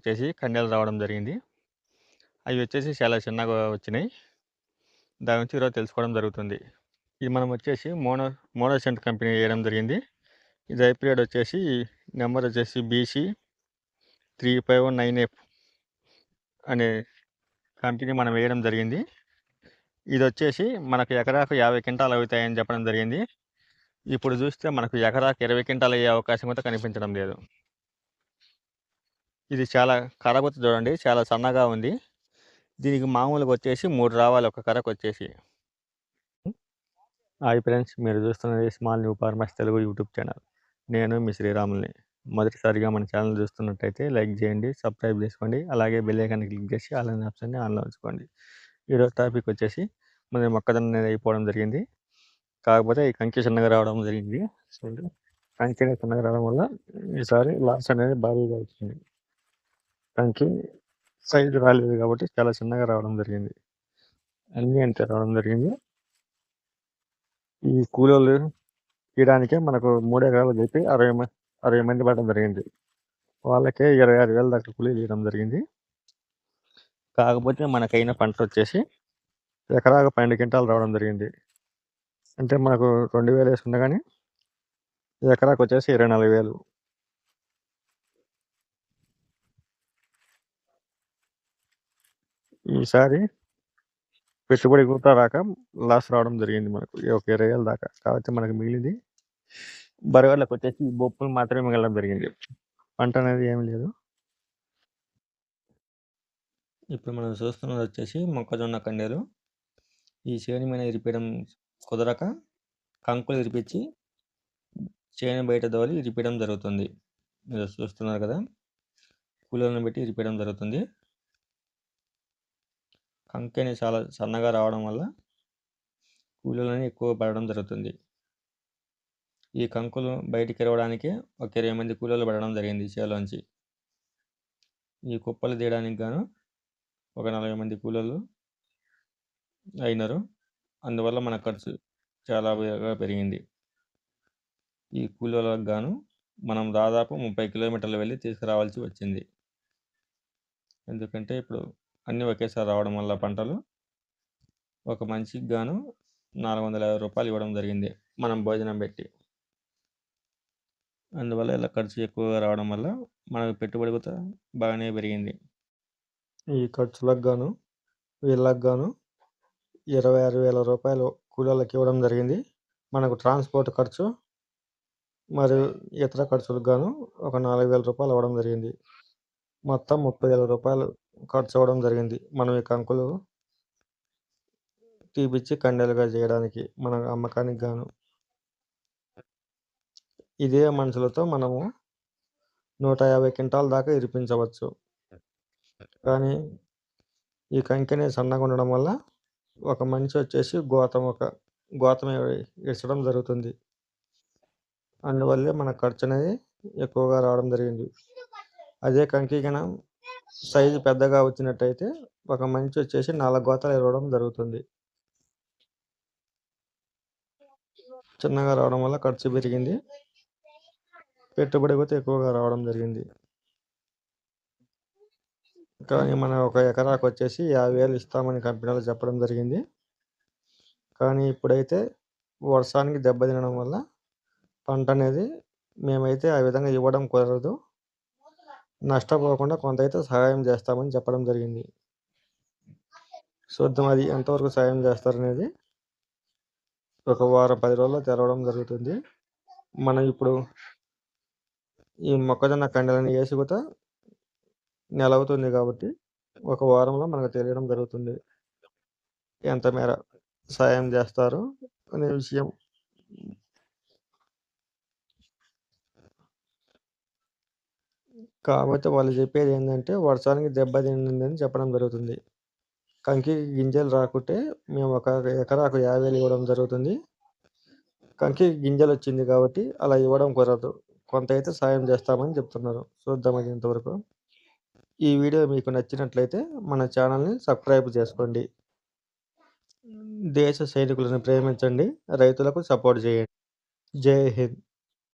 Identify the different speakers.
Speaker 1: వచ్చేసి కండెలు రావడం జరిగింది. అవి వచ్చేసి చాలా చిన్నగా వచ్చినాయి. దాని గురించి ఈరోజు తెలుసుకోవడం జరుగుతుంది. ఇది మనం వచ్చేసి మోనోసెంట్ కంపెనీ వేయడం జరిగింది. ఇది ఐపీరియడ్ వచ్చేసి నెంబర్ వచ్చేసి BC3519F అనే కంపెనీ మనం వేయడం జరిగింది. ఇది వచ్చేసి మనకు ఎకరాకు 50 క్వింటాలు అవుతాయని చెప్పడం జరిగింది. ఇప్పుడు చూస్తే మనకు ఎకరాకు 20 క్వింటాలు అయ్యే అవకాశం కూడా కనిపించడం లేదు. ఇది చాలా కర్రగుత్త చూడండి, చాలా సన్నగా ఉంది. దీనికి మామూలుగా వచ్చేసి 3 రావాలి ఒక కర్రకు వచ్చేసి. హాయ్ ఫ్రెండ్స్, మీరు చూస్తున్నది small new farmers Telugu YouTube channel. నేను మీ శ్రీరాముల్ని. మొదటిసారిగా మన ఛానల్ చూస్తున్నట్టయితే లైక్ చేయండి, సబ్స్క్రైబ్ చేసుకోండి, అలాగే బెల్ ఐకాన్ క్లిక్ చేసి ఆల్ అనే ఆప్షన్ని ఆన్లో ఉంచుకోండి. ఈరోజు టాపిక్ వచ్చేసి మన మొక్కజొన్న అనేది అయిపోవడం జరిగింది. కాకపోతే ఈ కంకి చిన్నగా రావడం జరిగింది. కంకి అనేది చిన్నగా రావడం వల్ల ఈసారి లాస్ అనేది భారీగా వచ్చింది. కంకి సైజు రాలేదు కాబట్టి చాలా చిన్నగా రావడం జరిగింది. అన్నీ అంతే రావడం జరిగింది. ఈ కూలోళ్ళు తీయడానికే మనకు 3 ఎకరాలు చెప్పి 60 మంది పడడం జరిగింది. వాళ్ళకే 26,000 దాకా కూలీలు ఇవ్వడం జరిగింది. కాకపోతే మనకైన పంట వచ్చేసి ఎకరాకు 12 క్వింటాలు రావడం జరిగింది. అంటే మనకు 2,000 వేసుకున్నా కానీ ఎకరాకు వచ్చేసి 24,000. ఈసారి పెట్టుబడి కూడా రాక లాస్ రావడం జరిగింది మనకు ఒక 20,000 దాకా. కాబట్టి మనకు మిగిలింది బరగడ్లకు వచ్చేసి బొప్పులు మాత్రమే మిగలడం జరిగింది. పంట అనేది ఏమి లేదు. ఇప్పుడు మనం చూస్తున్నది వచ్చేసి మొక్కజొన్న కండెలు. ఈ చేను మీద ఇరిపేయడం కుదరక కంకులు ఇరిపించి చేను బయట దోలి ఇరిపేయడం జరుగుతుంది. మీరు చూస్తున్నారు కదా, కూలీలను పెట్టి ఇరిపేయడం జరుగుతుంది. కంకెని చాలా సన్నగా రావడం వల్ల కూలీలని ఎక్కువ పడడం జరుగుతుంది. ఈ కంకులు బయటికి ఇరవడానికి ఒక 20 మంది కూలీలు పడడం జరిగింది చేలోంచి. ఈ కుప్పలు తీయడానికి గాను ఒక 40 మంది కూలీలు అయినారు. అందువల్ల మన ఖర్చు చాలా బాగా పెరిగింది. ఈ కూలీలకు గాను మనం దాదాపు 30 కిలోమీటర్లు వెళ్ళి తీసుకురావాల్సి వచ్చింది. ఎందుకంటే ఇప్పుడు అన్నీ ఒకేసారి రావడం వల్ల పంటలు ఒక మనిషికి గాను 450 రూపాయలు ఇవ్వడం జరిగింది మనం భోజనం పెట్టి. అందువల్ల ఇలా ఖర్చు ఎక్కువగా రావడం వల్ల మనకు పెట్టుబడి కూడా బాగానే పెరిగింది. ఈ ఖర్చులకు గాను వీళ్ళకు గాను 26,000 రూపాయలు కూలీలకు ఇవ్వడం జరిగింది. మనకు ట్రాన్స్పోర్ట్ ఖర్చు మరియు ఇతర ఖర్చులకు గాను ఒక 4,000 రూపాయలు అవ్వడం జరిగింది. మొత్తం 30,000 రూపాయలు ఖర్చు అవ్వడం జరిగింది మనం ఈ కంకులు తీపిచ్చి కండెలుగా చేయడానికి, మన అమ్మకానికి గాను. ఇదే మనుషులతో మనము 150 క్వింటాల దాకా ఇరిపించవచ్చు. కానీ ఈ కంకి అనేది సన్నగా ఉండడం వల్ల ఒక మనిషి వచ్చేసి గోతం ఇచ్చడం జరుగుతుంది. అందువల్లే మన ఖర్చు అనేది ఎక్కువగా రావడం జరిగింది. అదే కంకి కన్నా సైజు పెద్దగా వచ్చినట్టయితే ఒక మనిషి వచ్చేసి 4 గోతాలు ఇవ్వడం జరుగుతుంది. చిన్నగా రావడం వల్ల ఖర్చు పెరిగింది, పెట్టుబడి కూడా ఎక్కువగా రావడం జరిగింది. కానీ మన ఒక ఎకరాకు వచ్చేసి 50,000 ఇస్తామని కంపెనీలు చెప్పడం జరిగింది. కానీ ఇప్పుడైతే వర్షానికి దెబ్బతినడం వల్ల పంట అనేది మేమైతే ఆ విధంగా ఇవ్వడం కుదరదు. నష్టపోకుండా కొంత అయితే సహాయం చేస్తామని చెప్పడం జరిగింది. చూద్దాం అది ఎంతవరకు సహాయం చేస్తారనేది ఒక వారం 10 రోజుల్లో తెరవడం జరుగుతుంది. మనం ఇప్పుడు ఈ మొక్కజొన్న కండెలను వేసి కూడా నెల అవుతుంది కాబట్టి ఒక వారంలో మనకు తెలియడం జరుగుతుంది ఎంత మేర సాయం చేస్తారు అనే విషయం. కాబట్టి వాళ్ళు చెప్పేది ఏంటంటే వర్షానికి దెబ్బతిందని చెప్పడం జరుగుతుంది. కంకి గింజలు రాకుంటే మేము ఒక ఎకరాకు 50,000 ఇవ్వడం జరుగుతుంది. కంకి గింజలు వచ్చింది కాబట్టి అలా ఇవ్వడం కుదరదు. కొంత అయితే సాయం చేస్తామని చెప్తున్నారు. చూద్దాం అది ఎంతవరకు. ఈ వీడియో మీకు నచ్చినట్లయితే మన ఛానల్ని సబ్స్క్రైబ్ చేసుకోండి. దేశ సైనికులను ప్రేమించండి, రైతులకు సపోర్ట్ చేయండి. జై హింద్.